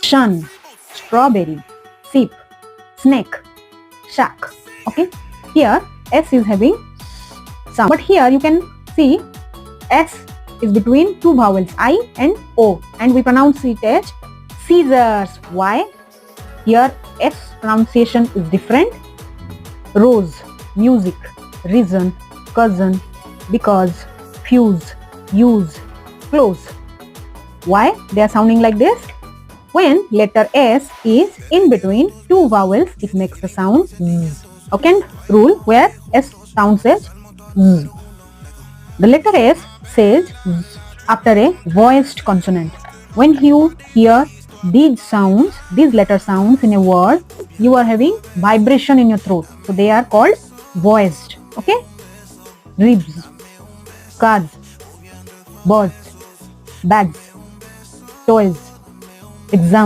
Shun, strawberry, sheep, snake, shack. Okay, here S is having sound, but here you can see S is between two vowels I and O, and we pronounce it as scissors. Why? Here S pronunciation is different. Rose, music, reason, cousin, because, fuse, use, close. Why they are sounding like this? When letter S is in between two vowels, it makes the sound Z. Second rule where S sounds as Z. The letter S says Z after a voiced consonant. When you hear these sounds, these letter sounds in a word, you are having vibration in your throat. So they are called voiced. Okay? Ribs, cars, birds, bags, toys, exam.